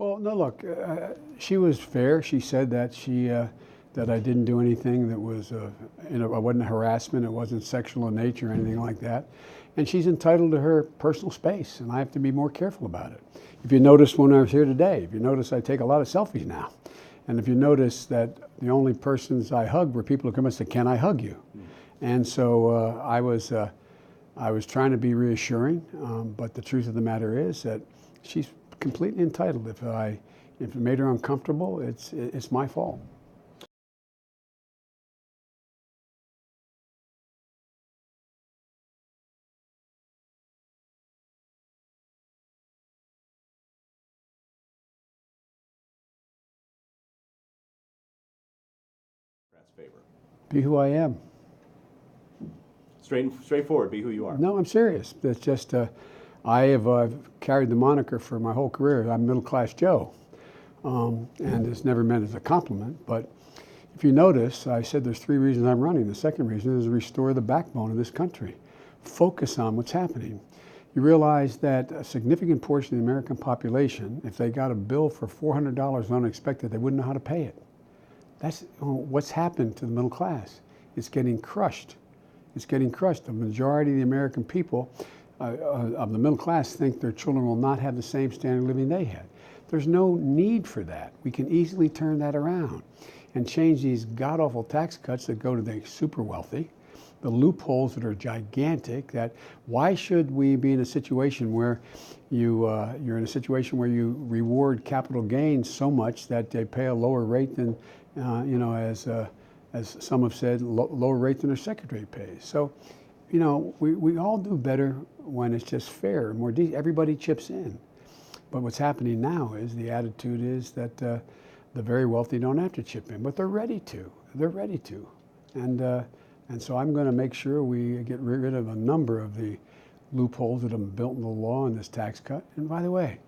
Well, no, look, she was fair. She said that that I didn't do anything that was, it wasn't harassment, it wasn't sexual in nature or anything like that. And she's entitled to her personal space, and I have to be more careful about it. If you notice when I was here today, if you notice I take a lot of selfies now. And if you notice that the only persons I hugged were people who come and say, "Can I hug you?" And so I was trying to be reassuring, but the truth of the matter is that she's completely entitled. If it made her uncomfortable, it's my fault. Favor. Be who I am. Straightforward. Be who you are. No, I'm serious. It's just I have carried the moniker for my whole career. I'm middle class Joe, and it's never meant as a compliment. But if you notice, I said there's 3 reasons I'm running. The second reason is to restore the backbone of this country. Focus on what's happening. You realize that a significant portion of the American population, if they got a bill for $400 unexpected, they wouldn't know how to pay it. That's what's happened to the middle class. It's getting crushed. It's getting crushed. The majority of the American people of the middle class think their children will not have the same standard of living they had. There's no need for that. We can easily turn that around and change these god-awful tax cuts that go to the super wealthy, the loopholes that are gigantic. That why should we be in a situation where you're in a situation where you reward capital gains so much that they pay a lower rate than as some have said, lower rate than their secretary pays. So, we all do better when it's just fair, more everybody chips in. But what's happening now is the attitude is that the very wealthy don't have to chip in, but they're ready to. They're ready to, and so I'm going to make sure we get rid of a number of the loopholes that have been built in the law in this tax cut. And by the way,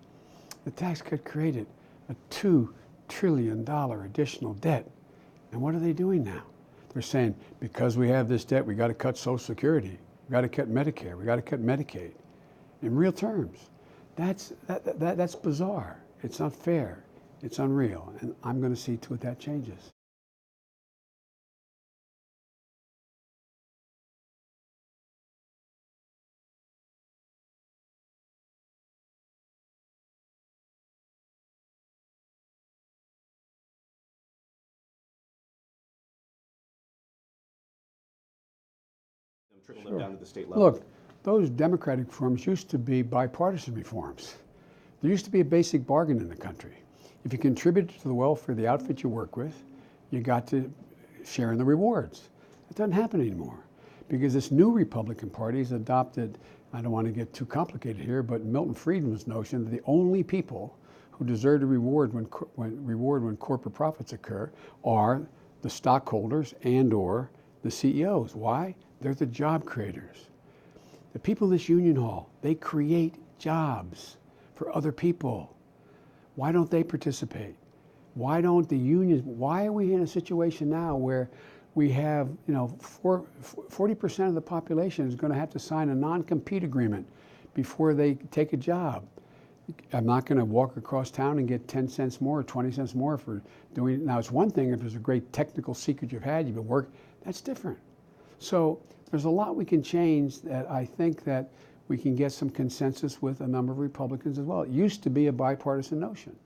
the tax cut created a $2 trillion additional debt. And what are they doing now? They're saying, because we have this debt, we got to cut Social Security, we got to cut Medicare, we got to cut Medicaid. In real terms, that's bizarre. It's not fair. It's unreal. And I'm going to see to it that changes. Trickle them down to the state level. Look, those Democratic reforms used to be bipartisan reforms. There used to be a basic bargain in the country. If you contributed to the welfare of the outfit you work with, you got to share in the rewards. That doesn't happen anymore because this new Republican Party has adopted, I don't want to get too complicated here, but Milton Friedman's notion that the only people who deserve to reward when corporate profits occur are the stockholders and or the CEOs. Why? They're the job creators. The people in this union hall, they create jobs for other people. Why don't they participate? Why don't the unions, why are we in a situation now where we have, 40% of the population is going to have to sign a non-compete agreement before they take a job? I'm not going to walk across town and get 10 cents more or 20 cents more for doing it. Now, it's one thing if there's a great technical secret you've been working, that's different. So there's a lot we can change that I think that we can get some consensus with a number of Republicans as well. It used to be a bipartisan notion.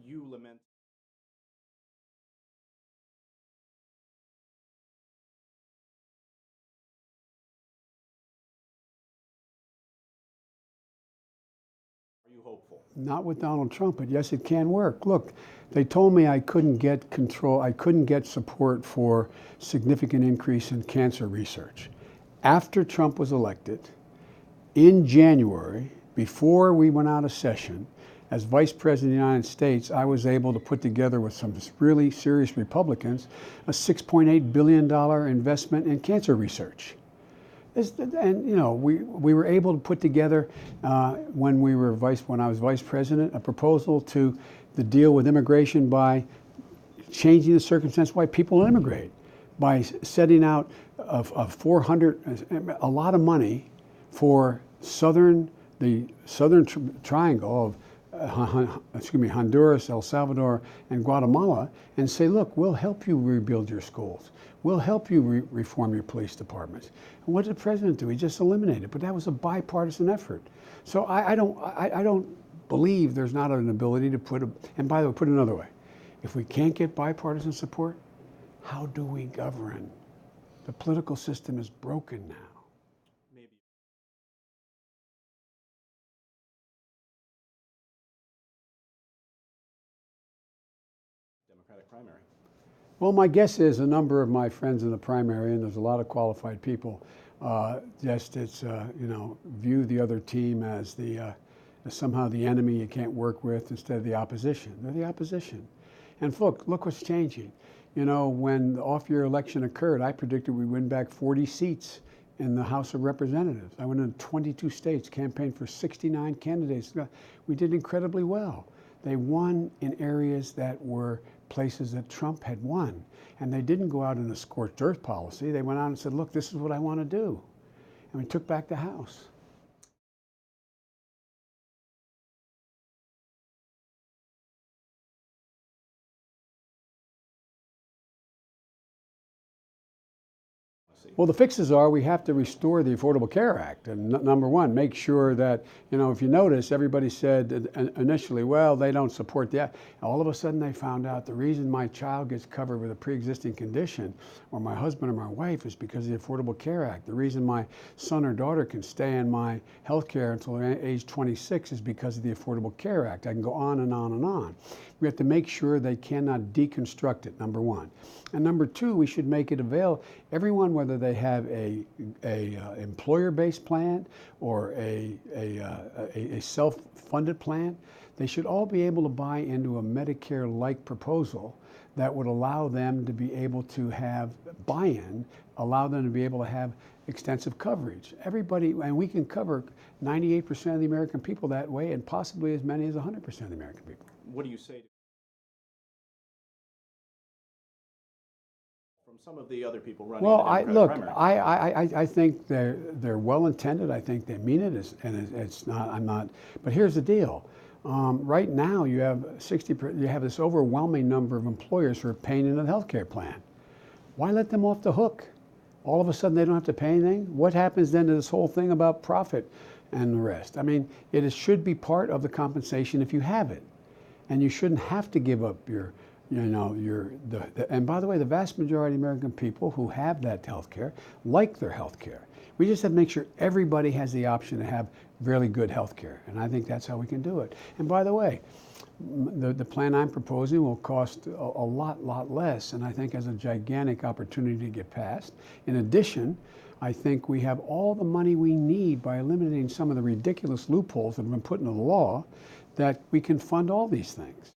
You lament. Are you hopeful? Not with Donald Trump, but yes, it can work. Look, they told me I couldn't get control, I couldn't get support for significant increase in cancer research. After Trump was elected, in January, before we went out of session, as Vice President of the United States, I was able to put together with some really serious Republicans a $6.8 billion investment in cancer research. And we were able to put together when I was vice president, a proposal to deal with immigration by changing the circumstance why people immigrate, by setting out a lot of money for the southern triangle of Honduras, El Salvador, and Guatemala, and say, look, we'll help you rebuild your schools. We'll help you reform your police departments. And what did the president do? He just eliminated it. But that was a bipartisan effort. So I don't believe there's not an ability to put and by the way, put it another way. If we can't get bipartisan support, how do we govern? The political system is broken now. Maybe. Democratic primary. Well, my guess is a number of my friends in the primary, and there's a lot of qualified people, view the other team as as somehow the enemy you can't work with instead of the opposition. They're the opposition. And look what's changing. You know, when the off-year election occurred, I predicted we'd win back 40 seats in the House of Representatives. I went into 22 states, campaigned for 69 candidates. We did incredibly well. They won in areas that were places that Trump had won. And they didn't go out in a scorched earth policy. They went out and said, look, this is what I want to do. And we took back the House. Well, the fixes are we have to restore the Affordable Care Act. And number one, make sure that, you know, if you notice, everybody said initially, well, they don't support the act. All of a sudden they found out the reason my child gets covered with a pre-existing condition, or my husband or my wife, is because of the Affordable Care Act. The reason my son or daughter can stay in my health care until age 26 is because of the Affordable Care Act. I can go on and on and on. We have to make sure they cannot deconstruct it, number one. And number two, we should make it available. Everyone, whether they have a employer-based plan or a self-funded plan, they should all be able to buy into a Medicare-like proposal that would allow them to be able to have buy-in, allow them to be able to have extensive coverage. Everybody, and we can cover 98% of the American people that way, and possibly as many as 100% of the American people. What do you say from some of the other people running? Well, the Democratic primary? I think they're well intended. I think they mean it, and it's not. I'm not. But here's the deal. Right now, you have this overwhelming number of employers who are paying into the health care plan. Why let them off the hook? All of a sudden, they don't have to pay anything. What happens then to this whole thing about profit and the rest? I mean, it should be part of the compensation if you have it, and you shouldn't have to give up and by the way, the vast majority of American people who have that health care like their health care. We just have to make sure everybody has the option to have really good health care, and I think that's how we can do it. And by the way, the plan I'm proposing will cost a lot less, and I think has a gigantic opportunity to get passed. In addition, I think we have all the money we need by eliminating some of the ridiculous loopholes that have been put into the law, that we can fund all these things.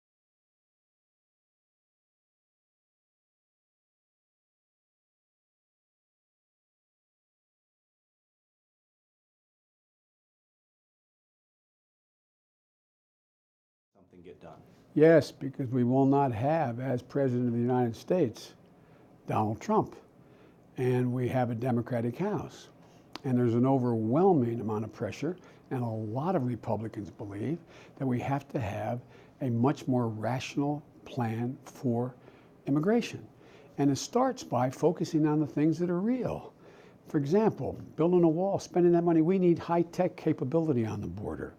Something get done. Yes, because we will not have, as President of the United States, Donald Trump. And we have a Democratic House. And there's an overwhelming amount of pressure, and a lot of Republicans believe that we have to have a much more rational plan for immigration. And it starts by focusing on the things that are real. For example, building a wall, spending that money. We need high-tech capability on the border.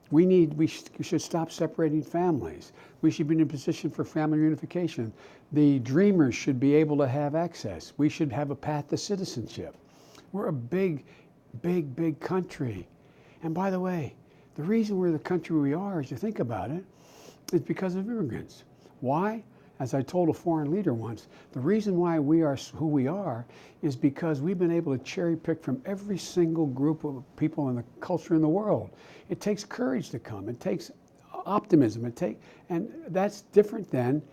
We should stop separating families. We should be in a position for family reunification. The dreamers should be able to have access. We should have a path to citizenship. We're a big country. And by the way, the reason we're the country we are, as you think about it, is because of immigrants. Why? As I told a foreign leader once, the reason why we are who we are is because we've been able to cherry pick from every single group of people in the culture in the world. It takes courage to come. It takes optimism. And that's different than,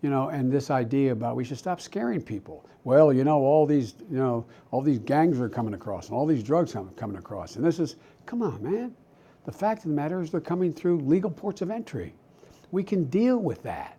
and this idea about we should stop scaring people. Well, all these gangs are coming across, and all these drugs are coming across. And this is, come on, man. The fact of the matter is they're coming through legal ports of entry. We can deal with that.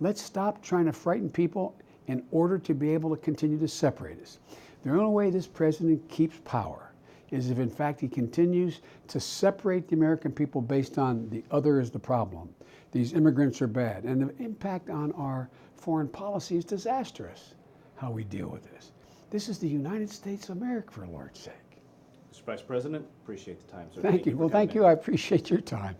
Let's stop trying to frighten people in order to be able to continue to separate us. The only way this president keeps power is if in fact he continues to separate the American people based on the other is the problem. These immigrants are bad. And the impact on our foreign policy is disastrous, how we deal with this. This is the United States of America, for Lord's sake. Mr. Vice President, appreciate the time, sir. Thank you. for Well, coming thank in. you. I appreciate your time.